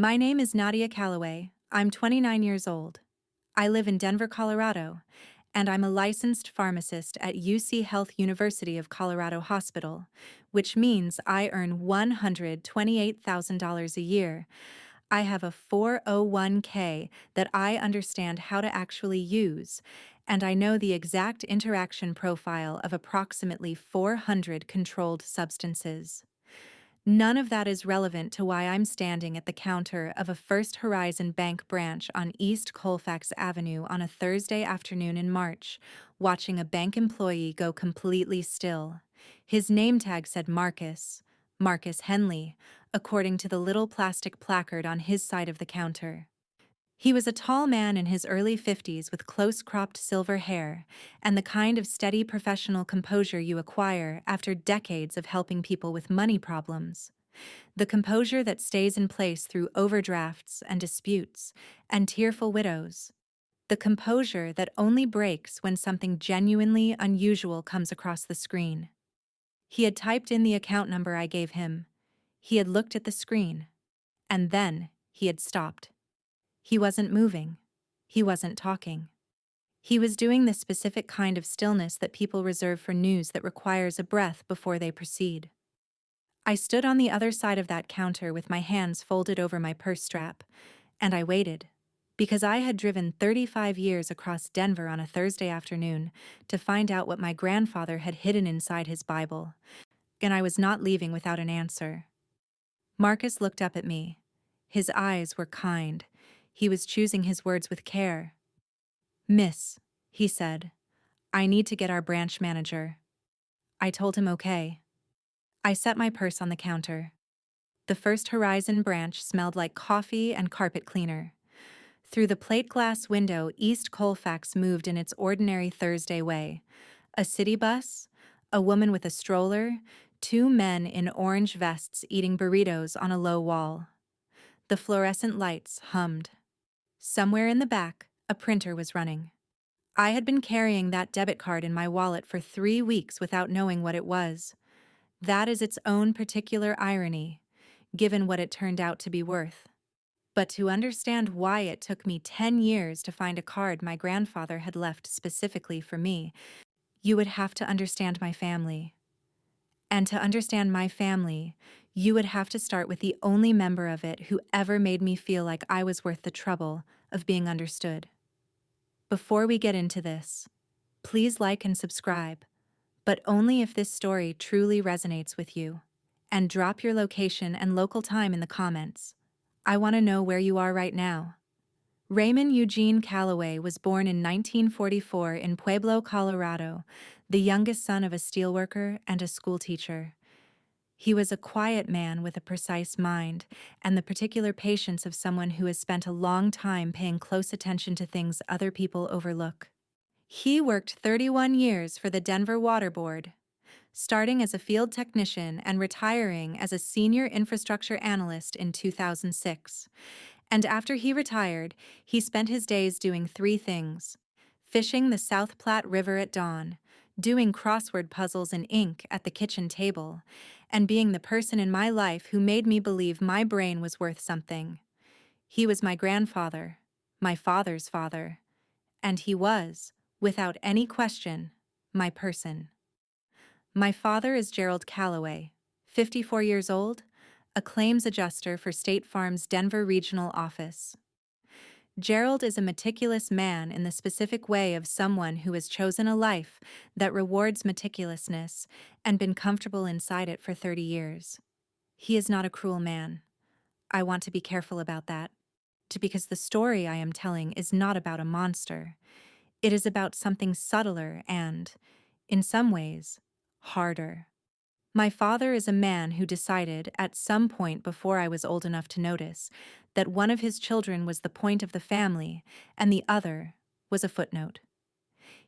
My name is Nadia Calloway. I'm 29 years old. I live in Denver, Colorado, and I'm a licensed pharmacist at UC Health University of Colorado Hospital, which means I earn $128,000 a year. I have a 401k that I understand how to actually use, and I know the exact interaction profile of approximately 400 controlled substances. None of that is relevant to why I'm standing at the counter of a First Horizon Bank branch on East Colfax Avenue on a Thursday afternoon in March, watching a bank employee go completely still. His name tag said Marcus Henley, according to the little plastic placard on his side of the counter. He was a tall man in his early 50s with close-cropped silver hair and the kind of steady professional composure you acquire after decades of helping people with money problems. The composure that stays in place through overdrafts and disputes and tearful widows. The composure that only breaks when something genuinely unusual comes across the screen. He had typed in the account number I gave him. He had looked at the screen. And then he had stopped. He wasn't moving. He wasn't talking. He was doing the specific kind of stillness that people reserve for news that requires a breath before they proceed. I stood on the other side of that counter with my hands folded over my purse strap, and I waited, because I had driven 35 years across Denver on a Thursday afternoon to find out what my grandfather had hidden inside his Bible, and I was not leaving without an answer. Marcus looked up at me. His eyes were kind. He was choosing his words with care. "Miss," he said, "I need to get our branch manager." I told him okay. I set my purse on the counter. The First Horizon branch smelled like coffee and carpet cleaner. Through the plate glass window, East Colfax moved in its ordinary Thursday way. A city bus, a woman with a stroller, two men in orange vests eating burritos on a low wall. The fluorescent lights hummed. Somewhere in the back, a printer was running. I had been carrying that debit card in my wallet for 3 weeks without knowing what it was. That is its own particular irony, given what it turned out to be worth. But to understand why it took me 10 years to find a card my grandfather had left specifically for me, you would have to understand my family. And to understand my family, you would have to start with the only member of it who ever made me feel like I was worth the trouble of being understood. Before we get into this, please like and subscribe, but only if this story truly resonates with you. And drop your location and local time in the comments. I want to know where you are right now. Raymond Eugene Calloway was born in 1944 in Pueblo, Colorado, the youngest son of a steelworker and a schoolteacher. He was a quiet man with a precise mind and the particular patience of someone who has spent a long time paying close attention to things other people overlook. He worked 31 years for the Denver Water Board, starting as a field technician and retiring as a senior infrastructure analyst in 2006. And after he retired, he spent his days doing 3 things: fishing the South Platte River at dawn, doing crossword puzzles in ink at the kitchen table, and being the person in my life who made me believe my brain was worth something. He was my grandfather, my father's father, and he was, without any question, my person. My father is Gerald Calloway, 54 years old, a claims adjuster for State Farm's Denver Regional Office. Gerald is a meticulous man in the specific way of someone who has chosen a life that rewards meticulousness and been comfortable inside it for 30 years. He is not a cruel man. I want to be careful about that, because the story I am telling is not about a monster. It is about something subtler and, in some ways, harder. My father is a man who decided, at some point before I was old enough to notice, that one of his children was the point of the family and the other was a footnote.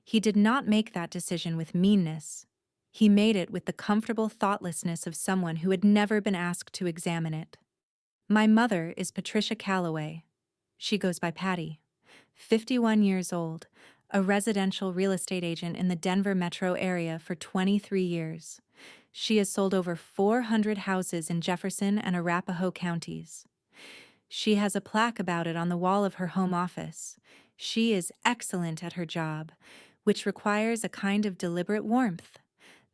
He did not make that decision with meanness. He made it with the comfortable thoughtlessness of someone who had never been asked to examine it. My mother is Patricia Calloway. She goes by Patty, 51 years old, a residential real estate agent in the Denver metro area for 23 years. She has sold over 400 houses in Jefferson and Arapahoe counties. She has a plaque about it on the wall of her home office. She is excellent at her job, which requires a kind of deliberate warmth,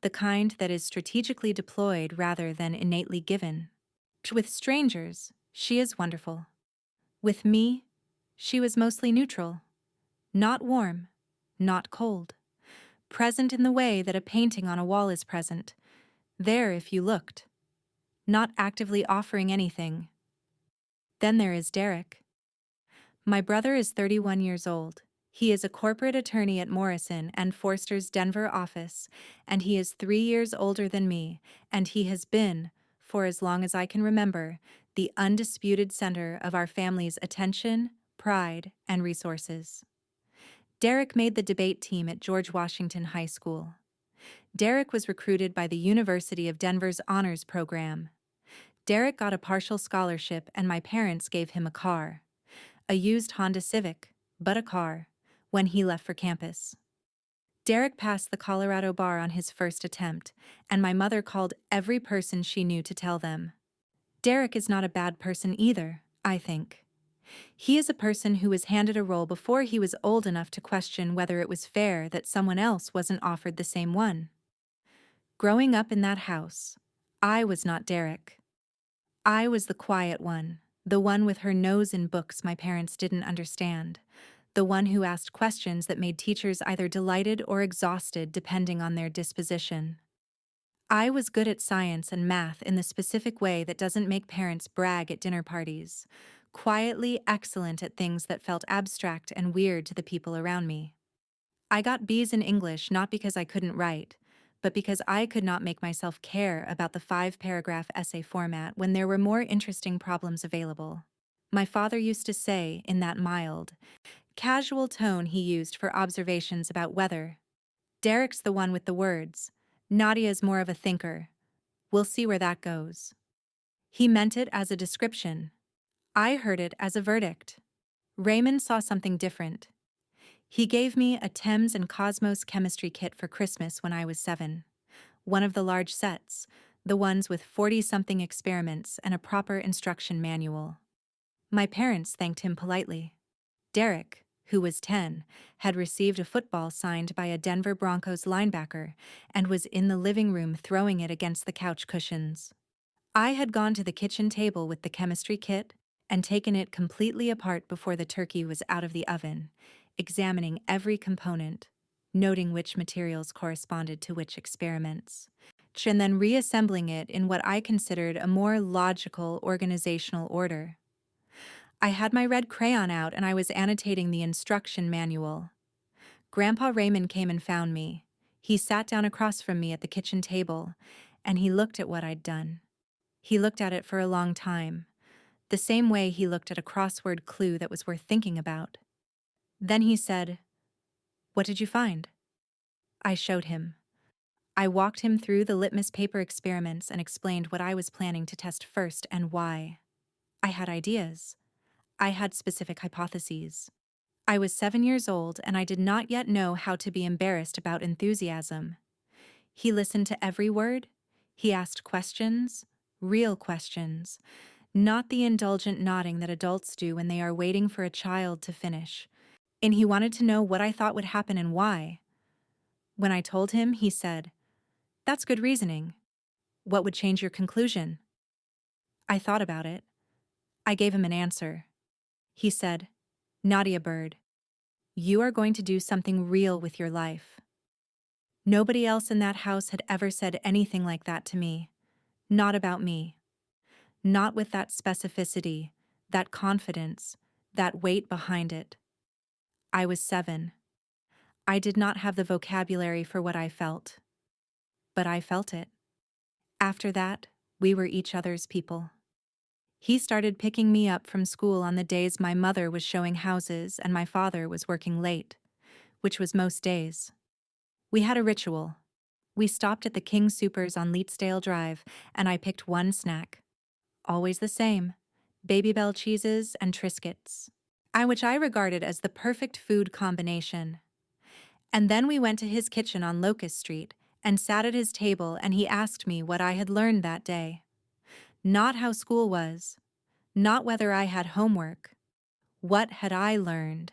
the kind that is strategically deployed rather than innately given. With strangers, she is wonderful. With me, she was mostly neutral, not warm, not cold, present in the way that a painting on a wall is present, there if you looked, not actively offering anything. Then there is Derek. My brother is 31 years old. He is a corporate attorney at Morrison and Forster's Denver office, and he is 3 years older than me, and he has been, for as long as I can remember, the undisputed center of our family's attention, pride, and resources. Derek made the debate team at George Washington High School. Derek was recruited by the University of Denver's honors program. Derek got a partial scholarship, and my parents gave him a car. A used Honda Civic, but a car, when he left for campus. Derek passed the Colorado bar on his first attempt, and my mother called every person she knew to tell them. Derek is not a bad person either, I think. He is a person who was handed a role before he was old enough to question whether it was fair that someone else wasn't offered the same one. Growing up in that house, I was not Derek. I was the quiet one, the one with her nose in books my parents didn't understand, the one who asked questions that made teachers either delighted or exhausted depending on their disposition. I was good at science and math in the specific way that doesn't make parents brag at dinner parties, quietly excellent at things that felt abstract and weird to the people around me. I got B's in English not because I couldn't write, but because I could not make myself care about the 5-paragraph essay format when there were more interesting problems available. My father used to say, in that mild, casual tone he used for observations about weather, "Derek's the one with the words. Nadia's more of a thinker. We'll see where that goes." He meant it as a description. I heard it as a verdict. Raymond saw something different. He gave me a Thames and Cosmos chemistry kit for Christmas when I was 7. One of the large sets, the ones with 40-something experiments and a proper instruction manual. My parents thanked him politely. Derek, who was 10, had received a football signed by a Denver Broncos linebacker and was in the living room throwing it against the couch cushions. I had gone to the kitchen table with the chemistry kit and taken it completely apart before the turkey was out of the oven, examining every component, noting which materials corresponded to which experiments, and then reassembling it in what I considered a more logical organizational order. I had my red crayon out and I was annotating the instruction manual. Grandpa Raymond came and found me. He sat down across from me at the kitchen table, and he looked at what I'd done. He looked at it for a long time, the same way he looked at a crossword clue that was worth thinking about. Then he said, "What did you find?" I showed him. I walked him through the litmus paper experiments and explained what I was planning to test first and why. I had ideas. I had specific hypotheses. I was 7 years old and I did not yet know how to be embarrassed about enthusiasm. He listened to every word. He asked questions, real questions, not the indulgent nodding that adults do when they are waiting for a child to finish. And he wanted to know what I thought would happen and why. When I told him, he said, "That's good reasoning. What would change your conclusion?" I thought about it. I gave him an answer. He said, "Nadia Bird, you are going to do something real with your life." Nobody else in that house had ever said anything like that to me. Not about me. Not with that specificity, that confidence, that weight behind it. I was 7. I did not have the vocabulary for what I felt. But I felt it. After that, we were each other's people. He started picking me up from school on the days my mother was showing houses and my father was working late, which was most days. We had a ritual. We stopped at the King Soopers on Leetsdale Drive, and I picked one snack. Always the same, Baby Bell cheeses and Triscuits, which I regarded as the perfect food combination. And then we went to his kitchen on Locust Street and sat at his table, and he asked me what I had learned that day. Not how school was, not whether I had homework. What had I learned?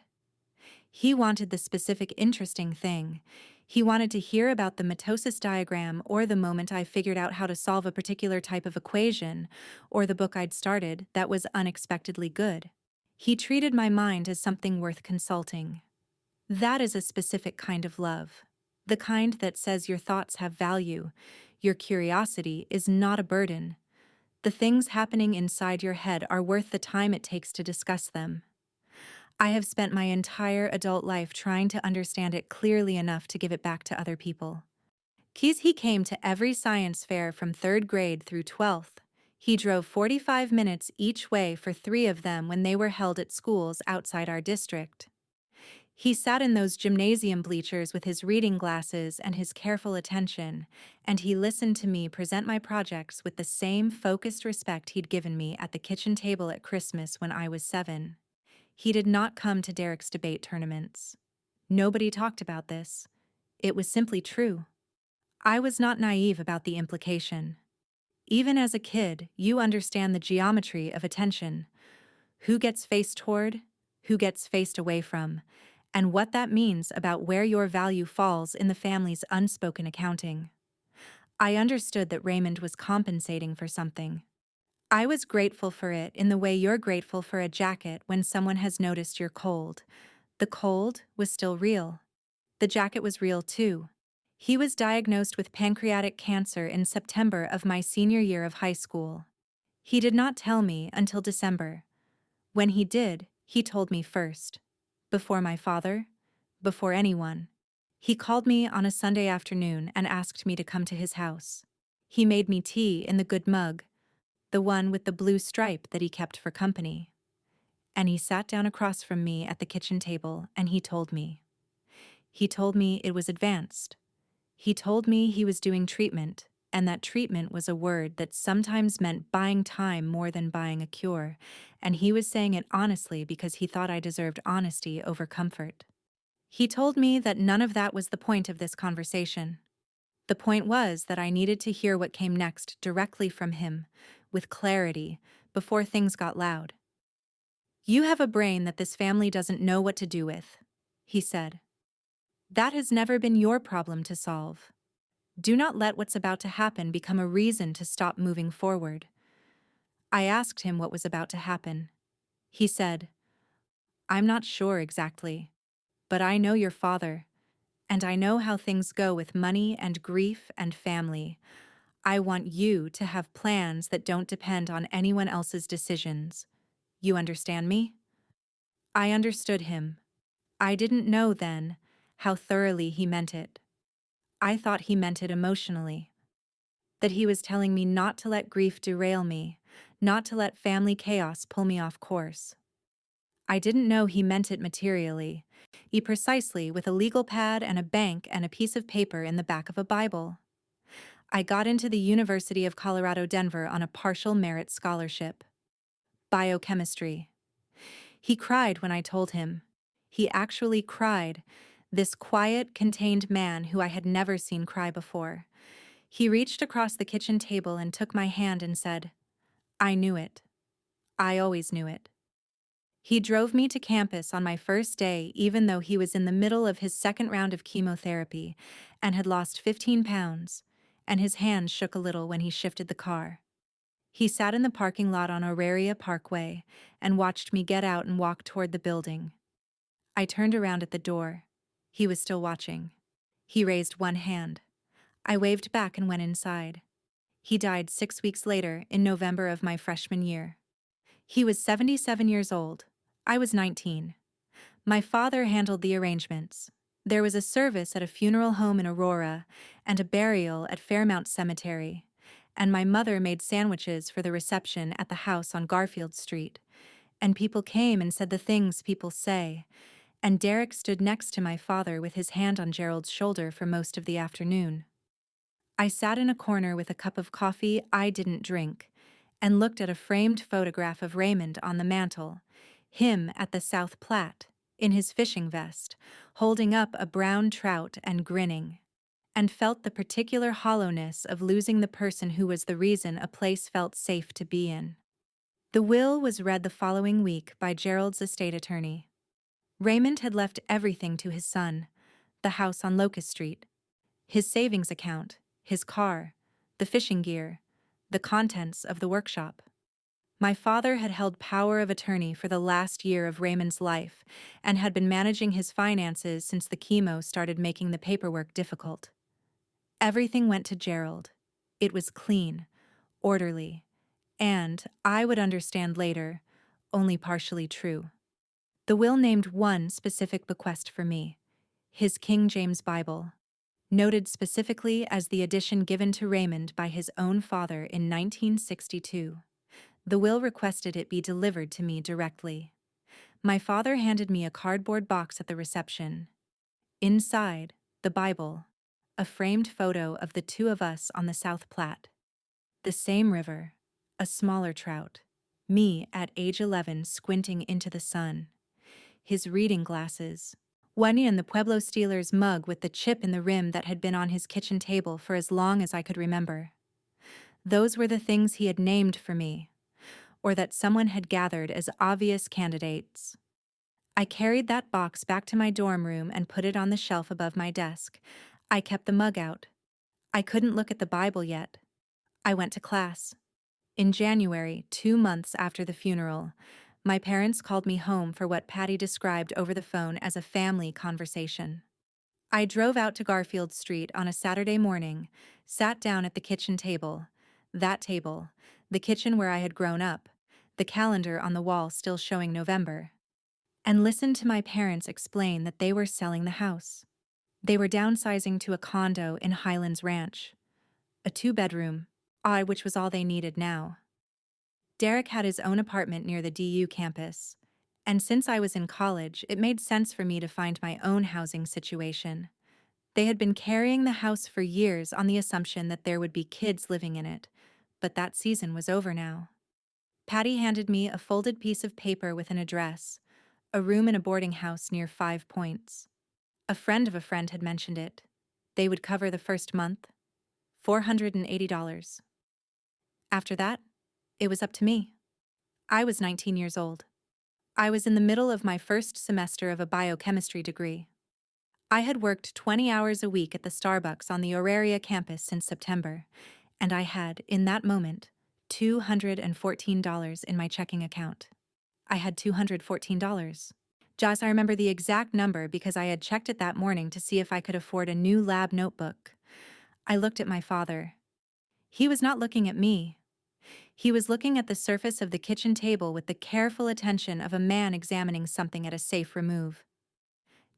He wanted the specific interesting thing. He wanted to hear about the mitosis diagram or the moment I figured out how to solve a particular type of equation or the book I'd started that was unexpectedly good. He treated my mind as something worth consulting. That is a specific kind of love. The kind that says your thoughts have value, your curiosity is not a burden. The things happening inside your head are worth the time it takes to discuss them. I have spent my entire adult life trying to understand it clearly enough to give it back to other people. He came to every science fair from 3rd grade through 12th. He drove 45 minutes each way for 3 of them when they were held at schools outside our district. He sat in those gymnasium bleachers with his reading glasses and his careful attention, and he listened to me present my projects with the same focused respect he'd given me at the kitchen table at Christmas when I was 7. He did not come to Derek's debate tournaments. Nobody talked about this. It was simply true. I was not naive about the implication. Even as a kid, you understand the geometry of attention. Who gets faced toward, who gets faced away from, and what that means about where your value falls in the family's unspoken accounting. I understood that Raymond was compensating for something. I was grateful for it in the way you're grateful for a jacket when someone has noticed you're cold. The cold was still real. The jacket was real too. He was diagnosed with pancreatic cancer in September of my senior year of high school. He did not tell me until December. When he did, he told me first. Before my father, before anyone. He called me on a Sunday afternoon and asked me to come to his house. He made me tea in the good mug, the one with the blue stripe that he kept for company. And he sat down across from me at the kitchen table and he told me. He told me it was advanced. He told me he was doing treatment, and that treatment was a word that sometimes meant buying time more than buying a cure, and he was saying it honestly because he thought I deserved honesty over comfort. He told me that none of that was the point of this conversation. The point was that I needed to hear what came next directly from him, with clarity, before things got loud. "You have a brain that this family doesn't know what to do with," he said. "That has never been your problem to solve. Do not let what's about to happen become a reason to stop moving forward." I asked him what was about to happen. He said, "I'm not sure exactly, but I know your father, and I know how things go with money and grief and family. I want you to have plans that don't depend on anyone else's decisions. You understand me?" I understood him. I didn't know then how thoroughly he meant it. I thought he meant it emotionally. That he was telling me not to let grief derail me, not to let family chaos pull me off course. I didn't know he meant it materially, precisely with a legal pad and a bank and a piece of paper in the back of a Bible. I got into the University of Colorado Denver on a partial merit scholarship. Biochemistry. He cried when I told him. He actually cried, this quiet, contained man who I had never seen cry before. He reached across the kitchen table and took my hand and said, "I knew it. I always knew it." He drove me to campus on my first day even though he was in the middle of his second round of chemotherapy and had lost 15 pounds, and his hand shook a little when he shifted the car. He sat in the parking lot on Auraria Parkway and watched me get out and walk toward the building. I turned around at the door. He was still watching. He raised one hand. I waved back and went inside. He died 6 weeks later in November of my freshman year. He was 77 years old. I was 19. My father handled the arrangements. There was a service at a funeral home in Aurora and a burial at Fairmount Cemetery, and my mother made sandwiches for the reception at the house on Garfield Street, and people came and said the things people say, and Derek stood next to my father with his hand on Gerald's shoulder for most of the afternoon. I sat in a corner with a cup of coffee I didn't drink, and looked at a framed photograph of Raymond on the mantel, him at the South Platte, in his fishing vest, holding up a brown trout and grinning, and felt the particular hollowness of losing the person who was the reason a place felt safe to be in. The will was read the following week by Gerald's estate attorney. Raymond had left everything to his son: the house on Locust Street, his savings account, his car, the fishing gear, the contents of the workshop. My father had held power of attorney for the last year of Raymond's life and had been managing his finances since the chemo started making the paperwork difficult. Everything went to Gerald. It was clean, orderly, and, I would understand later, only partially true. The will named one specific bequest for me: his King James Bible, noted specifically as the edition given to Raymond by his own father in 1962. The will requested it be delivered to me directly. My father handed me a cardboard box at the reception. Inside, the Bible, a framed photo of the two of us on the South Platte. The same river, a smaller trout, me at age 11 squinting into the sun. His reading glasses, one in the Pueblo Steelers mug with the chip in the rim that had been on his kitchen table for as long as I could remember. Those were the things he had named for me, or that someone had gathered as obvious candidates. I carried that box back to my dorm room and put it on the shelf above my desk. I kept the mug out. I couldn't look at the Bible yet. I went to class. In January, 2 months after the funeral, my parents called me home for what Patty described over the phone as a family conversation. I drove out to Garfield Street on a Saturday morning, sat down at the kitchen table, that table, the kitchen where I had grown up, the calendar on the wall still showing November, and listened to my parents explain that they were selling the house. They were downsizing to a condo in Highlands Ranch, a 2-bedroom, which was all they needed now. Derek had his own apartment near the DU campus, and since I was in college, it made sense for me to find my own housing situation. They had been carrying the house for years on the assumption that there would be kids living in it, but that season was over now. Patty handed me a folded piece of paper with an address, a room in a boarding house near 5 Points. A friend of a friend had mentioned it. They would cover the first month, $480. After that, it was up to me. I was 19 years old. I was in the middle of my first semester of a biochemistry degree. I had worked 20 hours a week at the Starbucks on the Auraria campus since September, and I had, in that moment, $214 in my checking account. I had $214. Joss, I remember the exact number because I had checked it that morning to see if I could afford a new lab notebook. I looked at my father. He was not looking at me. He was looking at the surface of the kitchen table with the careful attention of a man examining something at a safe remove.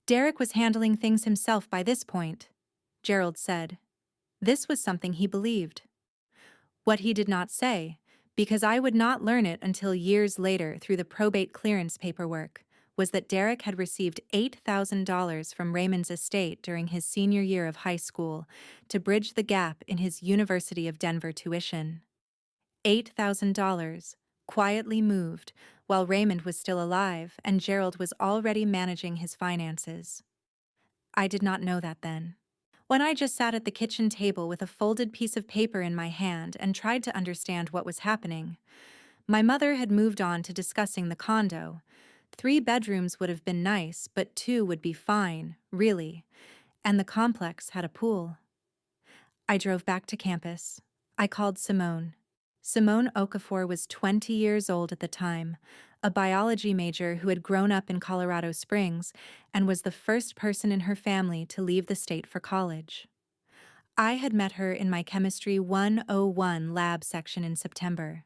Derek was handling things himself by this point, Gerald said. This was something he believed. What he did not say, because I would not learn it until years later through the probate clearance paperwork, was that Derek had received $8,000 from Raymond's estate during his senior year of high school to bridge the gap in his University of Denver tuition. $8,000, quietly moved, while Raymond was still alive and Gerald was already managing his finances. I did not know that then. When I just sat at the kitchen table with a folded piece of paper in my hand and tried to understand what was happening, my mother had moved on to discussing the condo. 3 bedrooms would have been nice, but 2 would be fine, really, and the complex had a pool. I drove back to campus. I called Simone. Simone Okafor was 20 years old at the time, a biology major who had grown up in Colorado Springs and was the first person in her family to leave the state for college. I had met her in my Chemistry 101 lab section in September.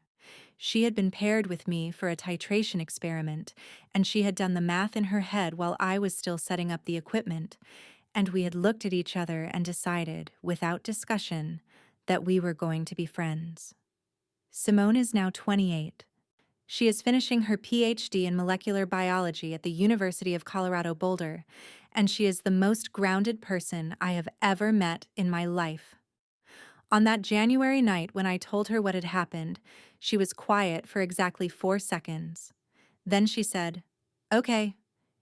She had been paired with me for a titration experiment, and she had done the math in her head while I was still setting up the equipment, and we had looked at each other and decided, without discussion, that we were going to be friends. Simone is now 28. She is finishing her PhD in molecular biology at the University of Colorado Boulder, and she is the most grounded person I have ever met in my life. On that January night when I told her what had happened, she was quiet for exactly 4 seconds. Then she said, "Okay,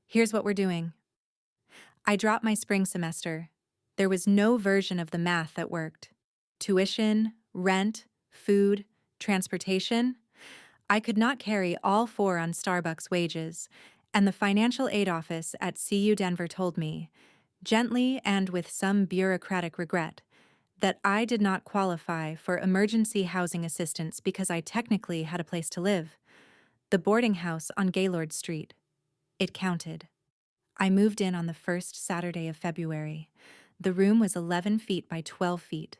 here's what we're doing." I dropped my spring semester. There was no version of the math that worked. Tuition, rent, food, transportation. I could not carry all four on Starbucks wages, and the financial aid office at CU Denver told me, gently and with some bureaucratic regret, that I did not qualify for emergency housing assistance because I technically had a place to live, the boarding house on Gaylord Street. It counted. I moved in on the first Saturday of February. The room was 11 feet by 12 feet,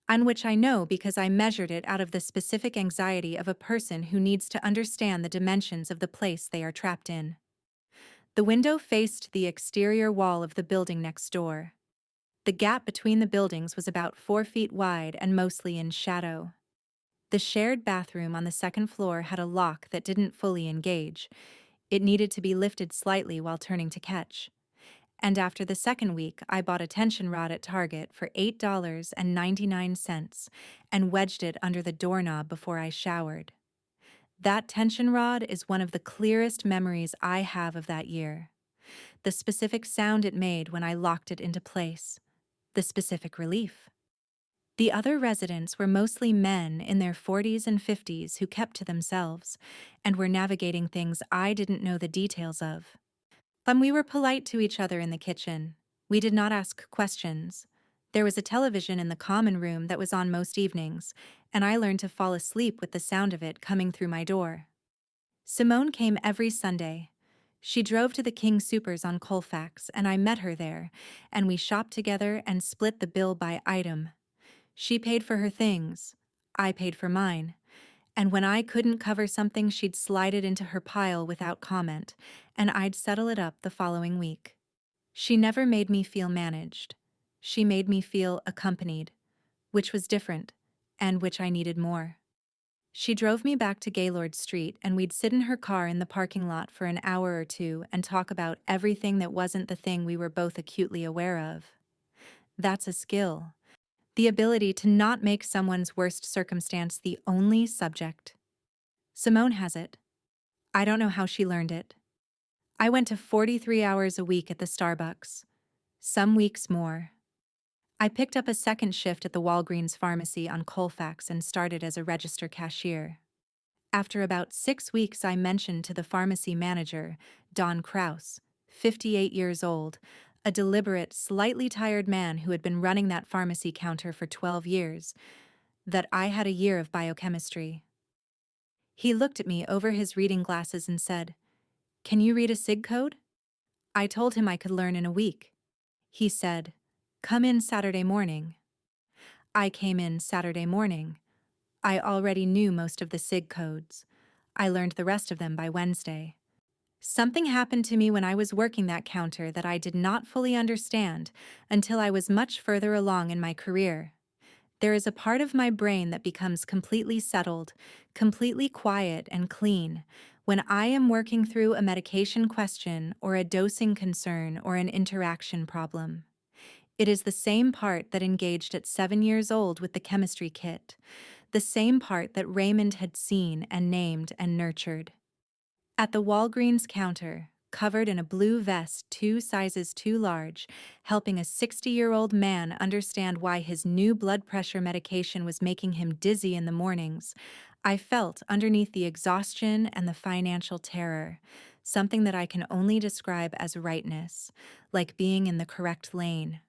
on which I know because I measured it out of the specific anxiety of a person who needs to understand the dimensions of the place they are trapped in. The window faced the exterior wall of the building next door. The gap between the buildings was about 4 feet wide and mostly in shadow. The shared bathroom on the second floor had a lock that didn't fully engage. It needed to be lifted slightly while turning to catch. And after the second week, I bought a tension rod at Target for $8.99 and wedged it under the doorknob before I showered. That tension rod is one of the clearest memories I have of that year. The specific sound it made when I locked it into place. The specific relief. The other residents were mostly men in their 40s and 50s who kept to themselves and were navigating things I didn't know the details of. But we were polite to each other in the kitchen. We did not ask questions. There was a television in the common room that was on most evenings, and I learned to fall asleep with the sound of it coming through my door. Simone came every Sunday. She drove to the King Soopers on Colfax, and I met her there, and we shopped together and split the bill by item. She paid for her things. I paid for mine. And when I couldn't cover something, she'd slide it into her pile without comment, and I'd settle it up the following week. She never made me feel managed. She made me feel accompanied, which was different, and which I needed more. She drove me back to Gaylord Street, and we'd sit in her car in the parking lot for an hour or two and talk about everything that wasn't the thing we were both acutely aware of. That's a skill. The ability to not make someone's worst circumstance the only subject. Simone has it. I don't know how she learned it. I went to 43 hours a week at the Starbucks. Some weeks more. I picked up a second shift at the Walgreens pharmacy on Colfax and started as a register cashier. After about 6 weeks, I mentioned to the pharmacy manager, Don Kraus, 58 years old, a deliberate, slightly tired man who had been running that pharmacy counter for 12 years, that I had a year of biochemistry. He looked at me over his reading glasses and said, "Can you read a SIG code?" I told him I could learn in a week. He said, "Come in Saturday morning." I came in Saturday morning. I already knew most of the SIG codes. I learned the rest of them by Wednesday. Something happened to me when I was working that counter that I did not fully understand until I was much further along in my career. There is a part of my brain that becomes completely settled, completely quiet and clean when I am working through a medication question or a dosing concern or an interaction problem. It is the same part that engaged at 7 years old with the chemistry kit, the same part that Raymond had seen and named and nurtured. At the Walgreens counter, covered in a blue vest 2 sizes too large, helping a 60-year-old man understand why his new blood pressure medication was making him dizzy in the mornings, I felt underneath the exhaustion and the financial terror, something that I can only describe as rightness, like being in the correct lane.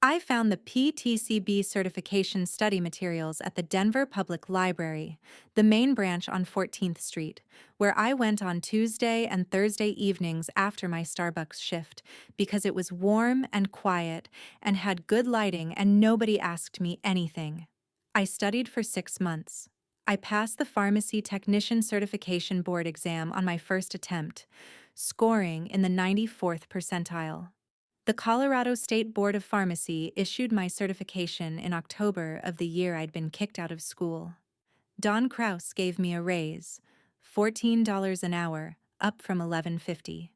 I found the PTCB certification study materials at the Denver Public Library, the main branch on 14th Street, where I went on Tuesday and Thursday evenings after my Starbucks shift because it was warm and quiet and had good lighting and nobody asked me anything. I studied for 6 months. I passed the Pharmacy Technician Certification Board exam on my first attempt, scoring in the 94th percentile. The Colorado State Board of Pharmacy issued my certification in October of the year I'd been kicked out of school. Don Kraus gave me a raise, $14 an hour, up from $11.50.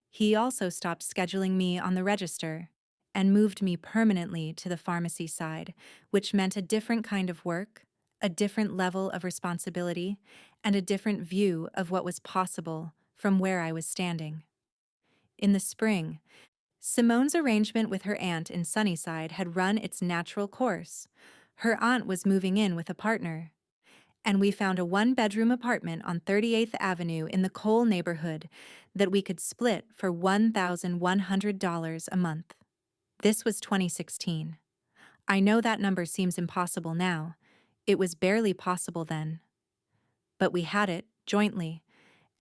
He also stopped scheduling me on the register and moved me permanently to the pharmacy side, which meant a different kind of work, a different level of responsibility, and a different view of what was possible from where I was standing. In the spring, Simone's arrangement with her aunt in Sunnyside had run its natural course. Her aunt was moving in with a partner. and we found a one-bedroom apartment on 38th Avenue in the Cole neighborhood that we could split for $1,100 a month. This was 2016. I know that number seems impossible now. It was barely possible then. But we had it, jointly,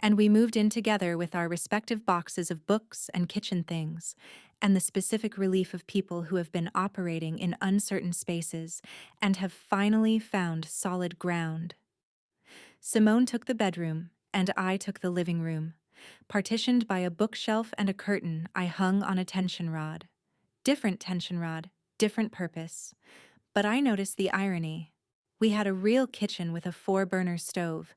and we moved in together with our respective boxes of books and kitchen things, and the specific relief of people who have been operating in uncertain spaces and have finally found solid ground. Simone took the bedroom, and I took the living room, partitioned by a bookshelf and a curtain I hung on a tension rod. Different tension rod, different purpose. But I noticed the irony. We had a real kitchen with a 4-burner stove.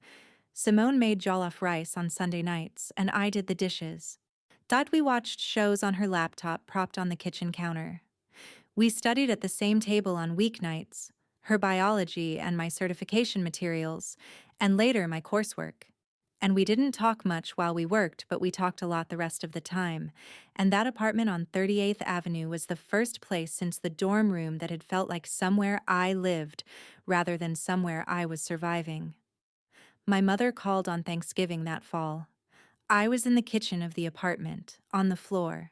Simone made jollof rice on Sunday nights, and I did the dishes. We watched shows on her laptop propped on the kitchen counter. We studied at the same table on weeknights, her biology and my certification materials, and later my coursework. And we didn't talk much while we worked, but we talked a lot the rest of the time. And that apartment on 38th Avenue was the first place since the dorm room that had felt like somewhere I lived, rather than somewhere I was surviving. My mother called on Thanksgiving that fall. I was in the kitchen of the apartment, on the floor,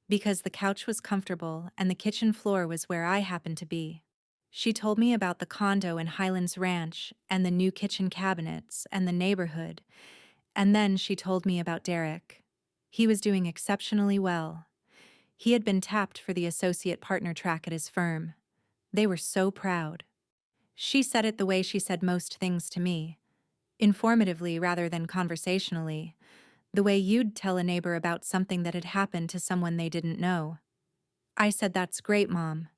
because the couch was comfortable and the kitchen floor was where I happened to be. She told me about the condo in Highlands Ranch and the new kitchen cabinets and the neighborhood, and then she told me about Derek. He was doing exceptionally well. He had been tapped for the associate partner track at his firm. They were so proud. She said it the way she said most things to me, informatively rather than conversationally, the way you'd tell a neighbor about something that had happened to someone they didn't know. I said, "That's great, Mom."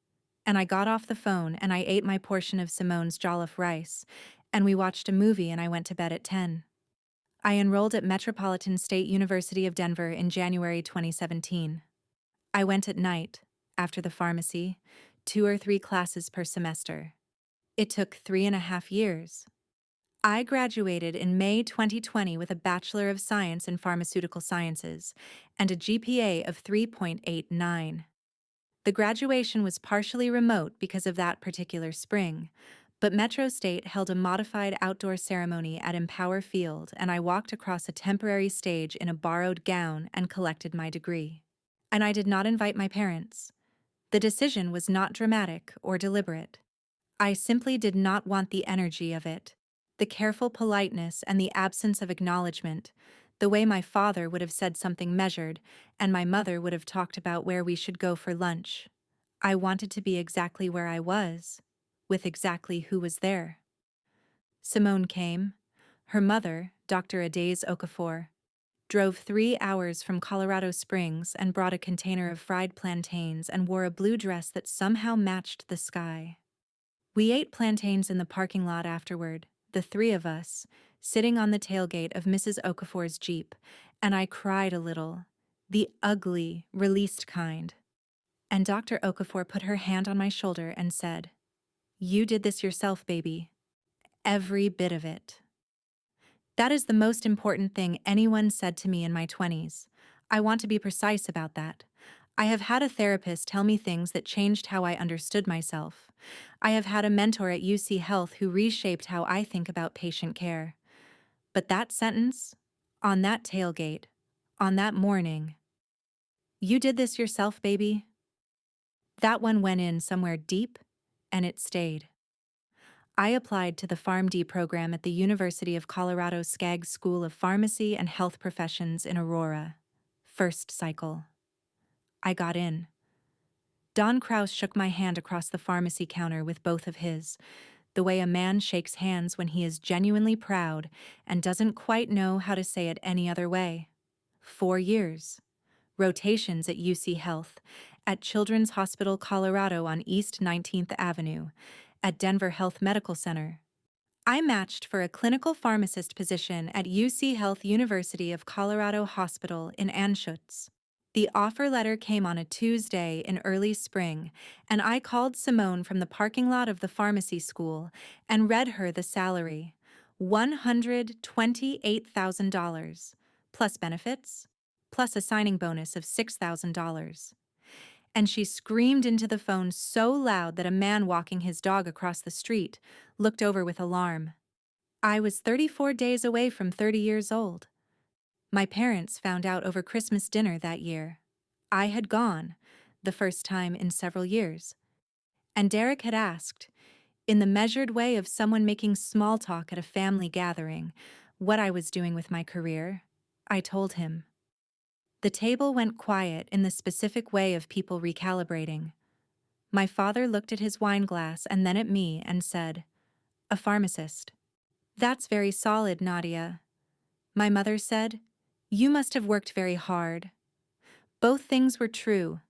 And I got off the phone and I ate my portion of Simone's jollof rice, and we watched a movie and I went to bed at 10. I enrolled at Metropolitan State University of Denver in January 2017. I went at night, after the pharmacy, 2 or 3 classes per semester. It took 3.5 years. I graduated in May 2020 with a Bachelor of Science in Pharmaceutical Sciences and a GPA of 3.89. The graduation was partially remote because of that particular spring, but Metro State held a modified outdoor ceremony at Empower Field, and I walked across a temporary stage in a borrowed gown and collected my degree. And I did not invite my parents. The decision was not dramatic or deliberate. I simply did not want the energy of it, the careful politeness and the absence of acknowledgement, the way my father would have said something measured and my mother would have talked about where we should go for lunch. I wanted to be exactly where I was, with exactly who was there. Simone came. Her mother, Dr. Adaze Okafor, drove 3 hours from Colorado Springs and brought a container of fried plantains and wore a blue dress that somehow matched the sky. We ate plantains in the parking lot afterward, the 3 of us, sitting on the tailgate of Mrs. Okafor's Jeep, and I cried a little, the ugly, released kind. And Dr. Okafor put her hand on my shoulder and said, "You did this yourself, baby. Every bit of it." That is the most important thing anyone said to me in my 20s. I want to be precise about that. I have had a therapist tell me things that changed how I understood myself. I have had a mentor at UC Health who reshaped how I think about patient care. But that sentence, on that tailgate, on that morning, "You did this yourself, baby," that one went in somewhere deep, and it stayed. I applied to the PharmD program at the University of Colorado Skaggs School of Pharmacy and Health Professions in Aurora. First cycle. I got in. Don Kraus shook my hand across the pharmacy counter with both of his, the way a man shakes hands when he is genuinely proud and doesn't quite know how to say it any other way. 4 years. Rotations at UC Health, at Children's Hospital Colorado on East 19th Avenue, at Denver Health Medical Center. I matched for a clinical pharmacist position at UC Health University of Colorado Hospital in Anschutz. The offer letter came on a Tuesday in early spring, and I called Simone from the parking lot of the pharmacy school and read her the salary, $128,000, plus benefits, plus a signing bonus of $6,000. And she screamed into the phone so loud that a man walking his dog across the street looked over with alarm. I was 34 days away from 30 years old. My parents found out over Christmas dinner that year. I had gone, the first time in several years. And Derek had asked, in the measured way of someone making small talk at a family gathering, what I was doing with my career. I told him. The table went quiet in the specific way of people recalibrating. My father looked at his wine glass and then at me and said, "A pharmacist." "That's very solid, Nadia." My mother said, "You must have worked very hard." Both things were true.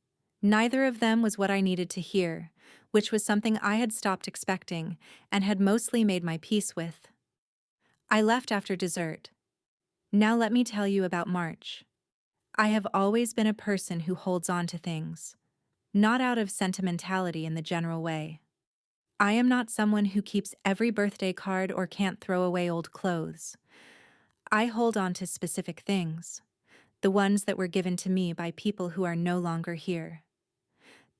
Neither of them was what I needed to hear, which was something I had stopped expecting and had mostly made my peace with. I left after dessert. Now let me tell you about March. I have always been a person who holds on to things, not out of sentimentality in the general way. I am not someone who keeps every birthday card or can't throw away old clothes. I hold on to specific things, the ones that were given to me by people who are no longer here.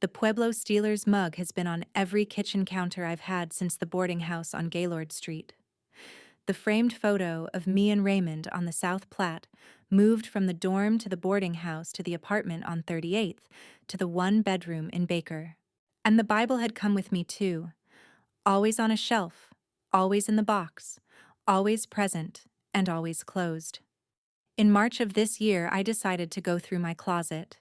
The Pueblo Steelers mug has been on every kitchen counter I've had since the boarding house on Gaylord Street. The framed photo of me and Raymond on the South Platte moved from the dorm to the boarding house to the apartment on 38th to the one-bedroom in Baker. And the Bible had come with me too, always on a shelf, always in the box, always present, and always closed. In March of this year, I decided to go through my closet.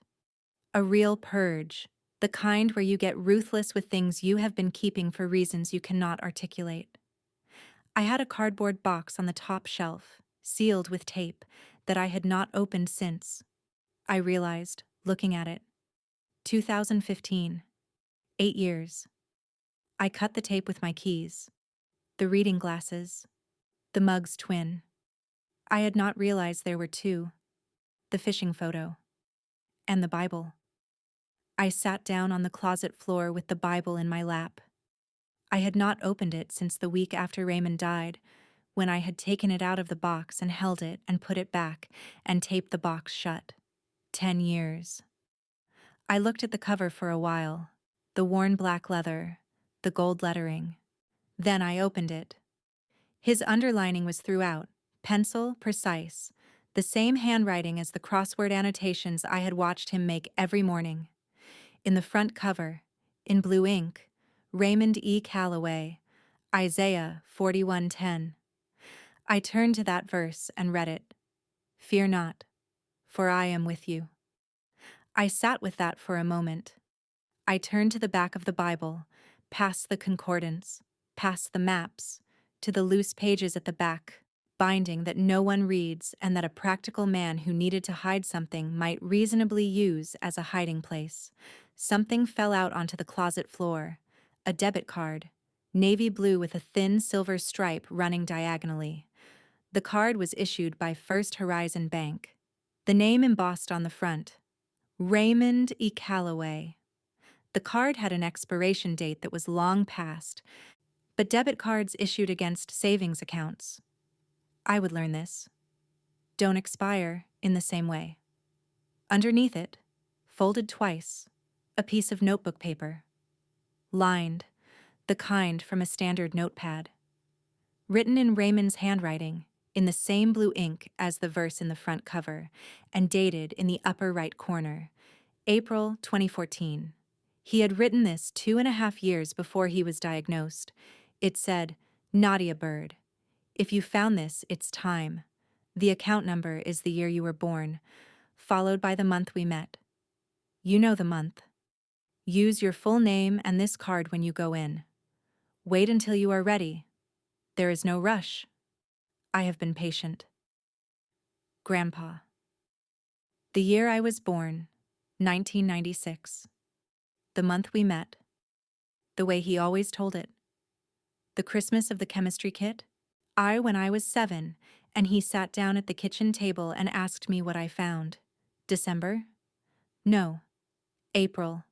A real purge, the kind where you get ruthless with things you have been keeping for reasons you cannot articulate. I had a cardboard box on the top shelf, sealed with tape, that I had not opened since. I realized, looking at it. 2015. 8 years. I cut the tape with my keys. The reading glasses. The mug's twin. I had not realized there were two. The fishing photo. And the Bible. I sat down on the closet floor with the Bible in my lap. I had not opened it since the week after Raymond died, when I had taken it out of the box and held it and put it back and taped the box shut. 10 years. I looked at the cover for a while, the worn black leather, the gold lettering. Then I opened it. His underlining was throughout, pencil, precise, the same handwriting as the crossword annotations I had watched him make every morning. In the front cover, in blue ink, Raymond E. Calloway, Isaiah 41:10. I turned to that verse and read it. "Fear not, for I am with you." I sat with that for a moment. I turned to the back of the Bible, past the concordance, past the maps, to the loose pages at the back, binding that no one reads and that a practical man who needed to hide something might reasonably use as a hiding place. Something fell out onto the closet floor, a debit card, navy blue with a thin silver stripe running diagonally. The card was issued by First Horizon Bank. The name embossed on the front, Raymond E. Calloway. The card had an expiration date that was long past, but debit cards issued against savings accounts. I would learn this. Don't expire in the same way. Underneath it, folded twice, a piece of notebook paper. Lined, the kind from a standard notepad. Written in Raymond's handwriting, in the same blue ink as the verse in the front cover, and dated in the upper right corner, April 2014. He had written this 2.5 years before he was diagnosed. It said, "Nadia Bird. If you found this, it's time. The account number is the year you were born, followed by the month we met. You know the month. Use your full name and this card when you go in. Wait until you are ready. There is no rush. I have been patient." Grandpa. The year I was born, 1996. The month we met. The way he always told it. The Christmas of the chemistry kit. When I was 7, and he sat down at the kitchen table and asked me what I found. December? No. April.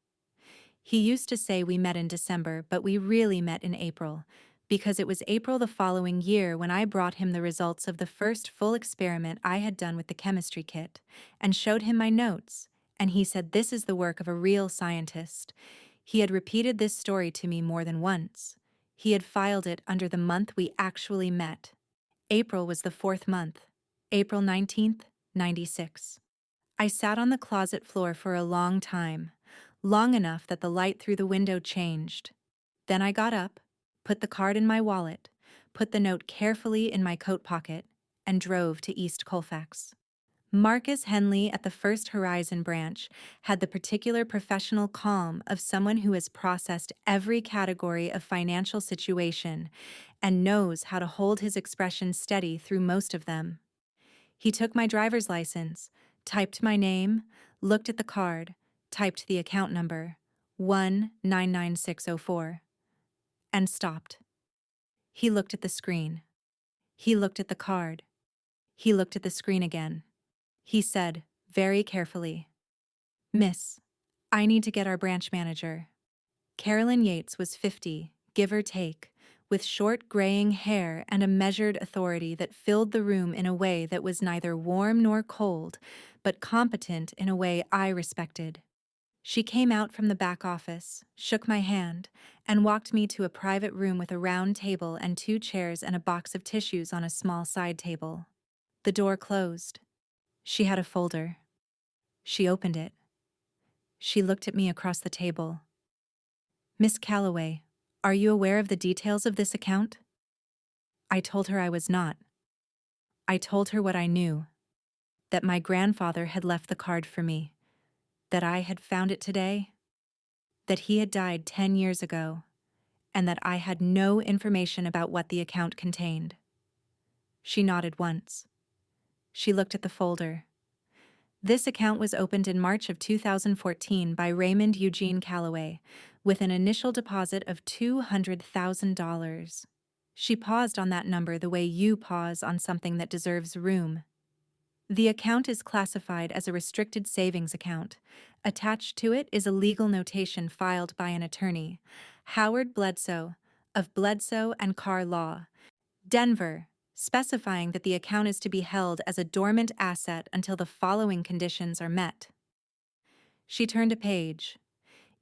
He used to say we met in December, but we really met in April, because it was April the following year when I brought him the results of the first full experiment I had done with the chemistry kit, and showed him my notes, and he said this is the work of a real scientist. He had repeated this story to me more than once. He had filed it under the month we actually met, April was the fourth month. April 19th, 96. I sat on the closet floor for a long time, long enough that the light through the window changed. Then I got up, put the card in my wallet, put the note carefully in my coat pocket, and drove to East Colfax. Marcus Henley at the First Horizon branch had the particular professional calm of someone who has processed every category of financial situation and knows how to hold his expression steady through most of them. He took my driver's license, typed my name, looked at the card, typed the account number, 199604, and stopped. He looked at the screen. He looked at the card. He looked at the screen again. He said, very carefully, "Miss, I need to get our branch manager." Carolyn Yates was 50, give or take, with short graying hair and a measured authority that filled the room in a way that was neither warm nor cold, but competent in a way I respected. She came out from the back office, shook my hand, and walked me to a private room with a round table and 2 chairs and a box of tissues on a small side table. The door closed. She had a folder. She opened it. She looked at me across the table. "Miss Calloway, are you aware of the details of this account?" I told her I was not. I told her what I knew, that my grandfather had left the card for me, that I had found it today, that he had died 10 years ago, and that I had no information about what the account contained. She nodded once. She looked at the folder. This account was opened in March of 2014 by Raymond Eugene Calloway, with an initial deposit of $200,000. She paused on that number the way you pause on something that deserves room. The account is classified as a restricted savings account. Attached to it is a legal notation filed by an attorney, Howard Bledsoe, of Bledsoe and Carr Law, Denver, specifying that the account is to be held as a dormant asset until the following conditions are met. She turned a page.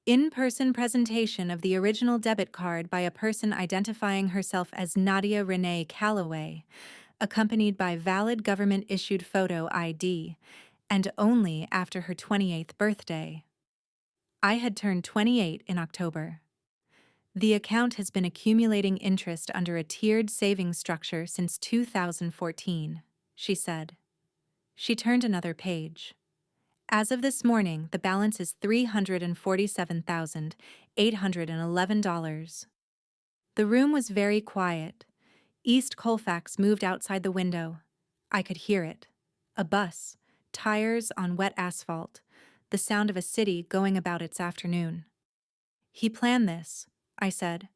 In-person presentation of the original debit card by a person identifying herself as Nadia Calloway, accompanied by valid government-issued photo ID, and only after her 28th birthday. I had turned 28 in October. The account has been accumulating interest under a tiered savings structure since 2014, she said. She turned another page. As of this morning, the balance is $347,811. The room was very quiet. East Colfax moved outside the window. I could hear it. A bus, tires on wet asphalt, the sound of a city going about its afternoon. "He planned this," I said.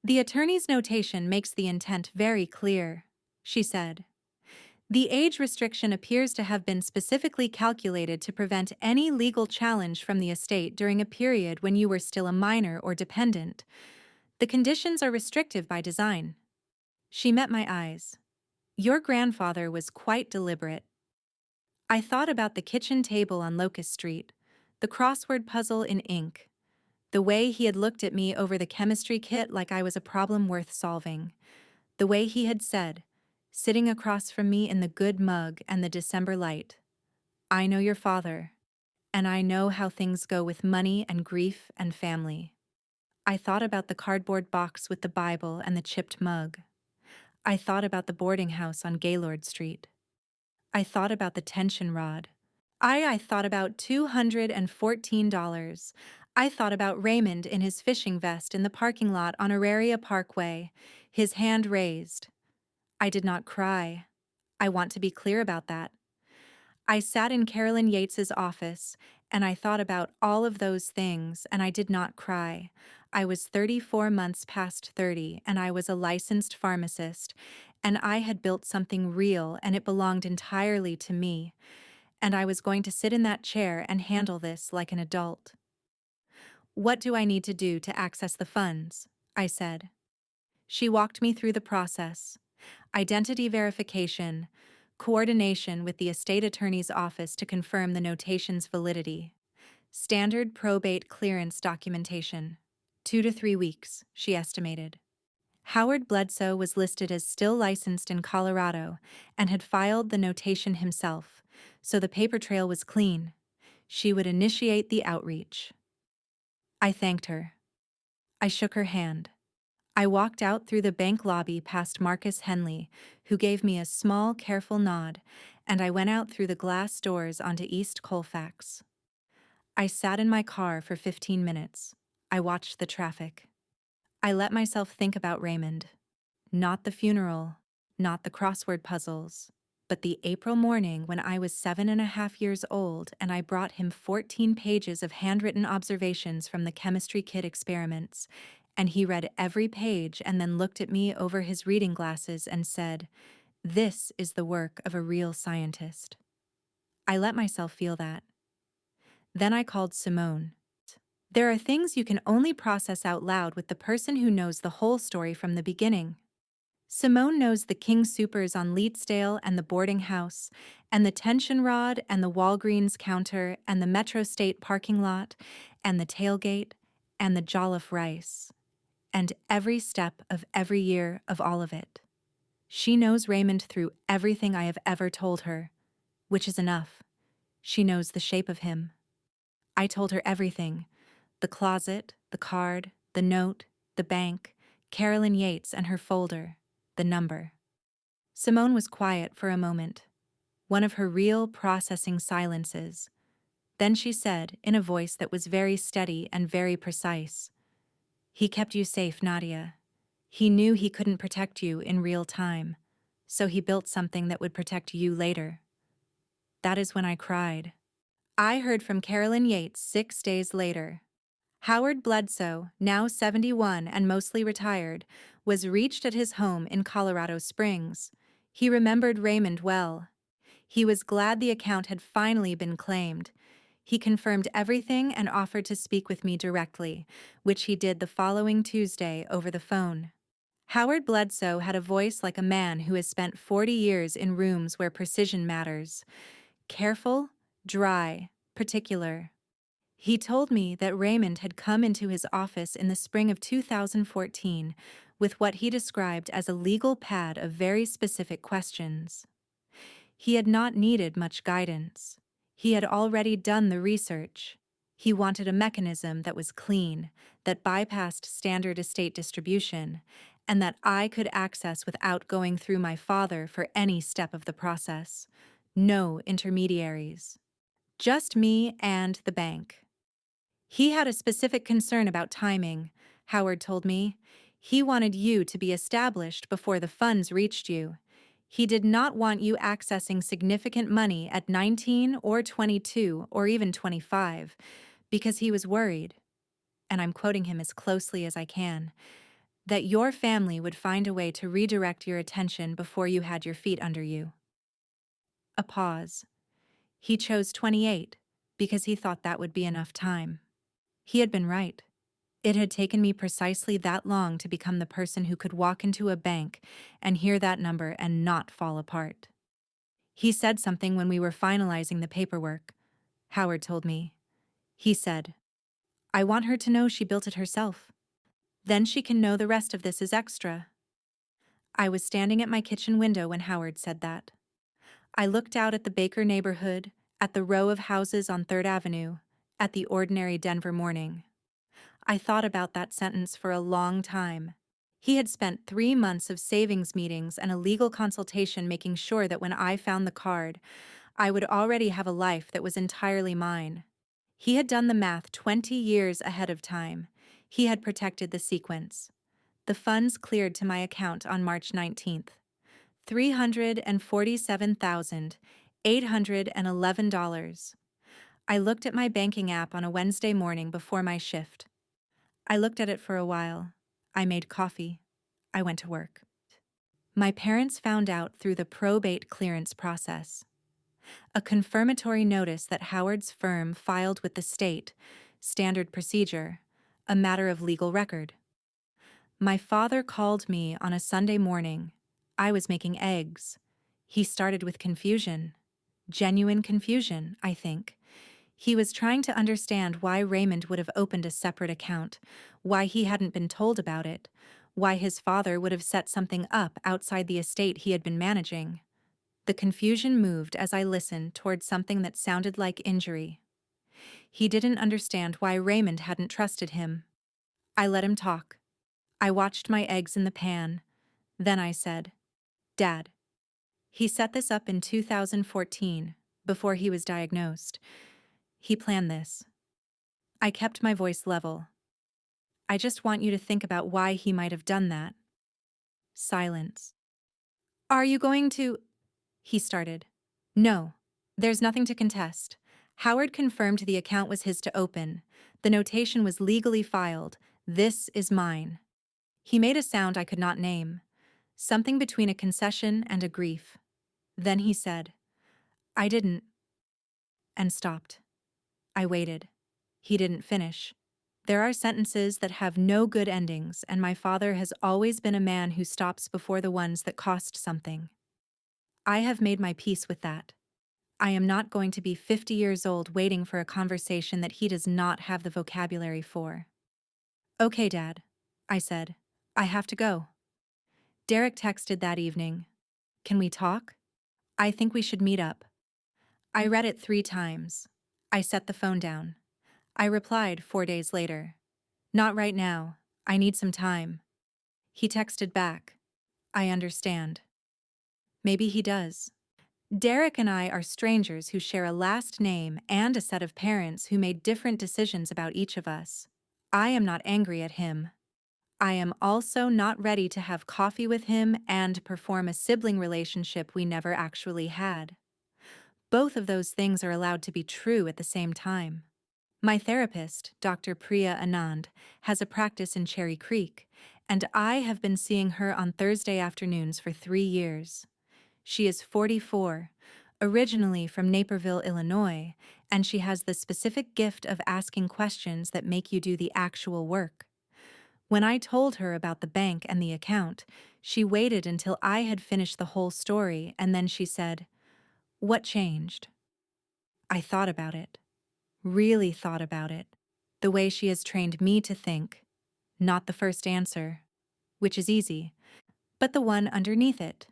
"The attorney's notation makes the intent very clear," she said. "The age restriction appears to have been specifically calculated to prevent any legal challenge from the estate during a period when you were still a minor or dependent. The conditions are restrictive by design." She met my eyes. "Your grandfather was quite deliberate." I thought about the kitchen table on Locust Street, the crossword puzzle in ink, the way he had looked at me over the chemistry kit like I was a problem worth solving, the way he had said, sitting across from me in the good mug and the December light, "I know your father, and I know how things go with money and grief and family." I thought about the cardboard box with the Bible and the chipped mug. I thought about the boarding house on Gaylord Street. I thought about the tension rod. I thought about $214. I thought about Raymond in his fishing vest in the parking lot on Auraria Parkway, his hand raised. I did not cry. I want to be clear about that. I sat in Carolyn Yates's office, and I thought about all of those things, and I did not cry. I was 34 months past 30, and I was a licensed pharmacist, and I had built something real, and it belonged entirely to me, and I was going to sit in that chair and handle this like an adult. "What do I need to do to access the funds?" I said. She walked me through the process. Identity verification, coordination with the estate attorney's office to confirm the notation's validity, standard probate clearance documentation. 2 to 3 weeks, she estimated. Howard Bledsoe was listed as still licensed in Colorado and had filed the notation himself, so the paper trail was clean. She would initiate the outreach. I thanked her. I shook her hand. I walked out through the bank lobby past Marcus Henley, who gave me a small, careful nod, and I went out through the glass doors onto East Colfax. I sat in my car for 15 minutes. I watched the traffic. I let myself think about Raymond. Not the funeral, not the crossword puzzles, but the April morning when I was 7.5 years old and I brought him 14 pages of handwritten observations from the chemistry kit experiments, and he read every page and then looked at me over his reading glasses and said, "This is the work of a real scientist." I let myself feel that. Then I called Simone. There are things you can only process out loud with the person who knows the whole story from the beginning. Simone knows the King Soopers on Leetsdale and the boarding house, and the tension rod and the Walgreens counter and the Metro State parking lot, and the tailgate, and the jollof rice, and every step of every year of all of it. She knows Raymond through everything I have ever told her, which is enough. She knows the shape of him. I told her everything: the closet, the card, the note, the bank, Carolyn Yates and her folder, the number. Simone was quiet for a moment, one of her real processing silences. Then she said, in a voice that was very steady and very precise, "He kept you safe, Nadia. He knew he couldn't protect you in real time, so he built something that would protect you later." That is when I cried. I heard from Carolyn Yates 6 days later. Howard Bledsoe, now 71 and mostly retired, was reached at his home in Colorado Springs. He remembered Raymond well. He was glad the account had finally been claimed. He confirmed everything and offered to speak with me directly, which he did the following Tuesday over the phone. Howard Bledsoe had a voice like a man who has spent 40 years in rooms where precision matters. Careful, dry, particular. He told me that Raymond had come into his office in the spring of 2014 with what he described as a legal pad of very specific questions. He had not needed much guidance. He had already done the research. He wanted a mechanism that was clean, that bypassed standard estate distribution, and that I could access without going through my father for any step of the process. No intermediaries. Just me and the bank. He had a specific concern about timing, Howard told me. He wanted you to be established before the funds reached you. He did not want you accessing significant money at 19 or 22 or even 25, because he was worried, and I'm quoting him as closely as I can, that your family would find a way to redirect your attention before you had your feet under you. A pause. He chose 28 because he thought that would be enough time. He had been right. It had taken me precisely that long to become the person who could walk into a bank and hear that number and not fall apart. He said something when we were finalizing the paperwork, Howard told me. He said, "I want her to know she built it herself. Then she can know the rest of this is extra." I was standing at my kitchen window when Howard said that. I looked out at the Baker neighborhood, at the row of houses on 3rd Avenue, at the ordinary Denver morning. I thought about that sentence for a long time. He had spent 3 months of savings meetings and a legal consultation making sure that when I found the card, I would already have a life that was entirely mine. He had done the math 20 years ahead of time. He had protected the sequence. The funds cleared to my account on March 19th. $347,811. I looked at my banking app on a Wednesday morning before my shift. I looked at it for a while. I made coffee. I went to work. My parents found out through the probate clearance process. A confirmatory notice that Howard's firm filed with the state, standard procedure, a matter of legal record. My father called me on a Sunday morning. I was making eggs. He started with confusion. Genuine confusion, I think. He was trying to understand why Raymond would have opened a separate account, why he hadn't been told about it, why his father would have set something up outside the estate he had been managing. The confusion moved as I listened toward something that sounded like injury. He didn't understand why Raymond hadn't trusted him. I let him talk. I watched my eggs in the pan. Then I said, "Dad, he set this up in 2014, before he was diagnosed. He planned this." I kept my voice level. "I just want you to think about why he might have done that." Silence. "Are you going to—" he started. "No. There's nothing to contest. Howard confirmed the account was his to open. The notation was legally filed. This is mine." He made a sound I could not name, something between a concession and a grief. Then he said, "I didn't," and stopped. I waited. He didn't finish. There are sentences that have no good endings, and my father has always been a man who stops before the ones that cost something. I have made my peace with that. I am not going to be 50 years old waiting for a conversation that he does not have the vocabulary for. "Okay, Dad," I said. "I have to go." Derek texted that evening. "Can we talk? I think we should meet up." I read it 3 times. I set the phone down. I replied 4 days later. "Not right now. I need some time." He texted back, "I understand." Maybe he does. Derek and I are strangers who share a last name and a set of parents who made different decisions about each of us. I am not angry at him. I am also not ready to have coffee with him and perform a sibling relationship we never actually had. Both of those things are allowed to be true at the same time. My therapist, Dr. Priya Anand, has a practice in Cherry Creek, and I have been seeing her on Thursday afternoons for 3 years. She is 44, originally from Naperville, Illinois, and she has the specific gift of asking questions that make you do the actual work. When I told her about the bank and the account, she waited until I had finished the whole story, and then she said, "What changed?" I thought about it. Really thought about it. The way she has trained me to think. Not the first answer, which is easy, but the one underneath it.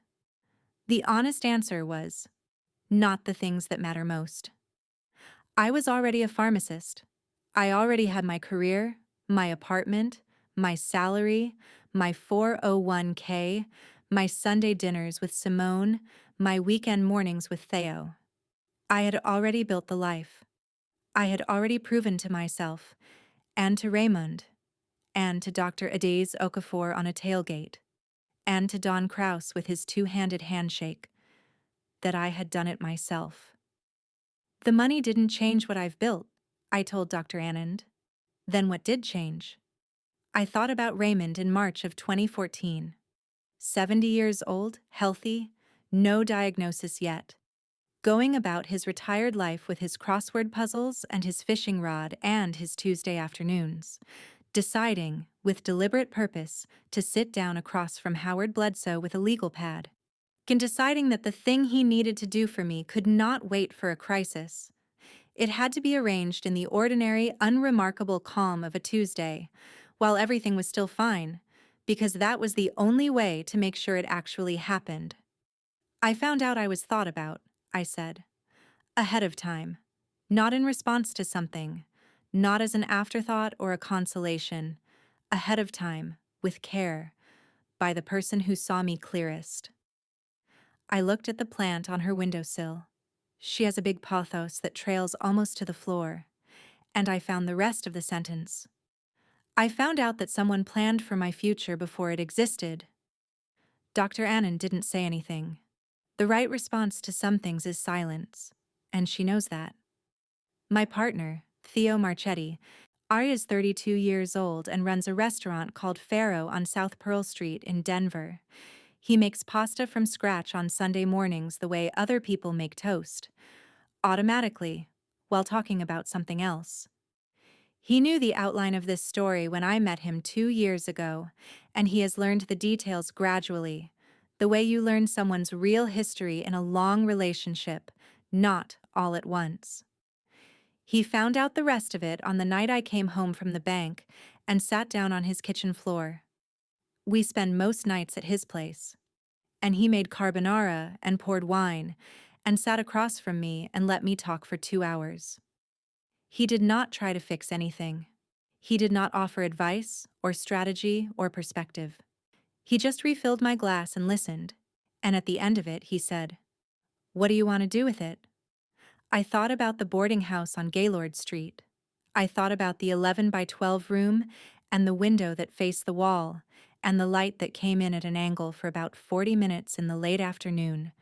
The honest answer was, not the things that matter most. I was already a pharmacist. I already had my career, my apartment, my salary, my 401k, my Sunday dinners with Simone, my weekend mornings with Theo. I had already built the life. I had already proven to myself, and to Raymond, and to Dr. Adaiz Okafor on a tailgate, and to Don Kraus with his two-handed handshake, that I had done it myself. The money didn't change what I've built, I told Dr. Anand. Then what did change? I thought about Raymond in March of 2014. 70 years old, healthy, no diagnosis yet. Going about his retired life with his crossword puzzles and his fishing rod and his Tuesday afternoons. Deciding, with deliberate purpose, to sit down across from Howard Bledsoe with a legal pad. And deciding that the thing he needed to do for me could not wait for a crisis. It had to be arranged in the ordinary, unremarkable calm of a Tuesday, while everything was still fine, because that was the only way to make sure it actually happened. "I found out I was thought about," I said. "Ahead of time. Not in response to something. Not as an afterthought or a consolation. Ahead of time, with care, by the person who saw me clearest." I looked at the plant on her windowsill. She has a big pothos that trails almost to the floor. And I found the rest of the sentence. I found out that someone planned for my future before it existed. Dr. Anand didn't say anything. The right response to some things is silence, and she knows that. My partner, Theo Marchetti, is 32 years old and runs a restaurant called Faro on South Pearl Street in Denver. He makes pasta from scratch on Sunday mornings the way other people make toast, automatically, while talking about something else. He knew the outline of this story when I met him 2 years ago, and he has learned the details gradually, the way you learn someone's real history in a long relationship, not all at once. He found out the rest of it on the night I came home from the bank and sat down on his kitchen floor. We spend most nights at his place, and he made carbonara and poured wine and sat across from me and let me talk for 2 hours. He did not try to fix anything. He did not offer advice or strategy or perspective. He just refilled my glass and listened, and at the end of it, he said, "What do you want to do with it?" I thought about the boarding house on Gaylord Street. I thought about the 11 by 12 room and the window that faced the wall and the light that came in at an angle for about 40 minutes in the late afternoon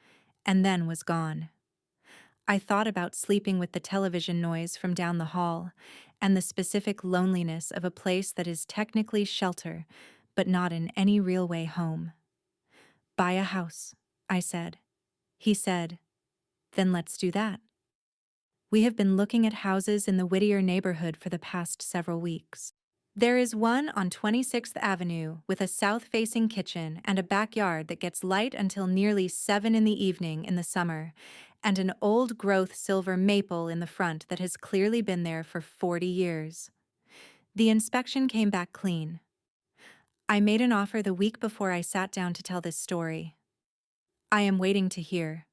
and then was gone. I thought about sleeping with the television noise from down the hall and the specific loneliness of a place that is technically shelter, but not in any real way home. Buy a house, I said. He said, then let's do that. We have been looking at houses in the Whittier neighborhood for the past several weeks. There is one on 26th Avenue with a south-facing kitchen and a backyard that gets light until nearly 7 in the evening in the summer, and an old-growth silver maple in the front that has clearly been there for 40 years. The inspection came back clean. I made an offer the week before I sat down to tell this story. I am waiting to hear.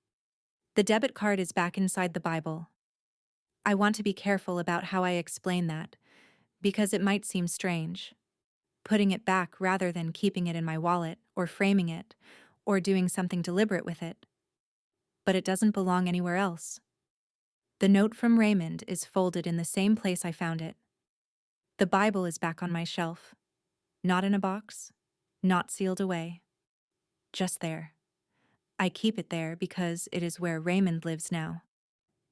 The debit card is back inside the Bible. I want to be careful about how I explain that, because it might seem strange. Putting it back rather than keeping it in my wallet, or framing it, or doing something deliberate with it. But it doesn't belong anywhere else. The note from Raymond is folded in the same place I found it. The Bible is back on my shelf. Not in a box, not sealed away. Just there. I keep it there because it is where Raymond lives now.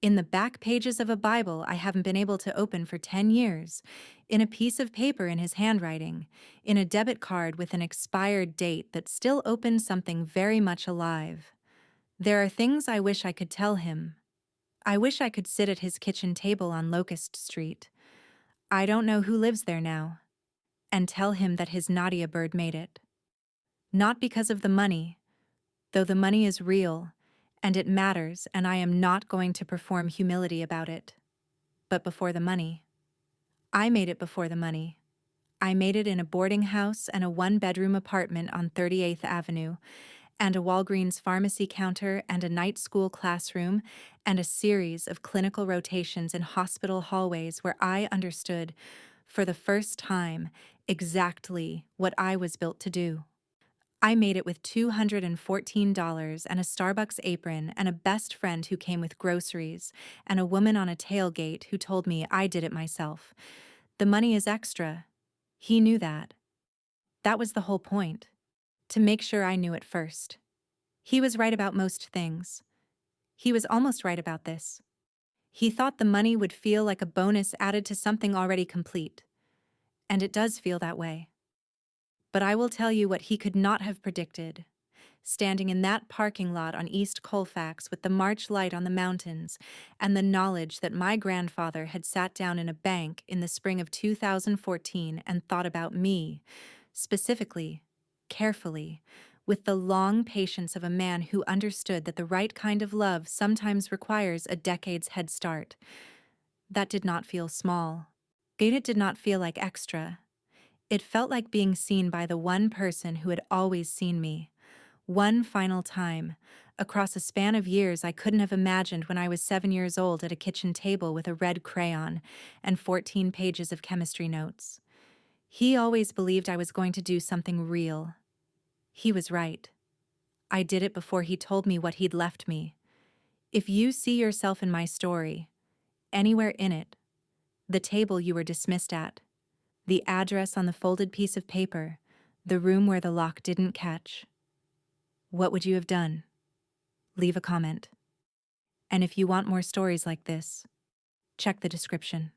In the back pages of a Bible I haven't been able to open for 10 years, in a piece of paper in his handwriting, in a debit card with an expired date that still opens something very much alive. There are things I wish I could tell him. I wish I could sit at his kitchen table on Locust Street. I don't know who lives there now. And tell him that his Nadia bird made it. Not because of the money, though the money is real, and it matters, and I am not going to perform humility about it. But before the money. I made it before the money. I made it in a boarding house and a one-bedroom apartment on 38th Avenue, and a Walgreens pharmacy counter and a night school classroom, and a series of clinical rotations in hospital hallways where I understood, for the first time, exactly what I was built to do. I made it with $214 and a Starbucks apron and a best friend who came with groceries and a woman on a tailgate who told me I did it myself. The money is extra. He knew that. That was the whole point. To make sure I knew it first. He was right about most things. He was almost right about this. He thought the money would feel like a bonus added to something already complete. And it does feel that way. But I will tell you what he could not have predicted. Standing in that parking lot on East Colfax with the March light on the mountains and the knowledge that my grandfather had sat down in a bank in the spring of 2014 and thought about me, specifically, carefully, with the long patience of a man who understood that the right kind of love sometimes requires a decade's head start. That did not feel small. It did not feel like extra. It felt like being seen by the one person who had always seen me. One final time, across a span of years I couldn't have imagined when I was 7 years old at a kitchen table with a red crayon and 14 pages of chemistry notes. He always believed I was going to do something real. He was right. I did it before he told me what he'd left me. If you see yourself in my story, anywhere in it, the table you were dismissed at, the address on the folded piece of paper, the room where the lock didn't catch, what would you have done? Leave a comment. And if you want more stories like this, check the description.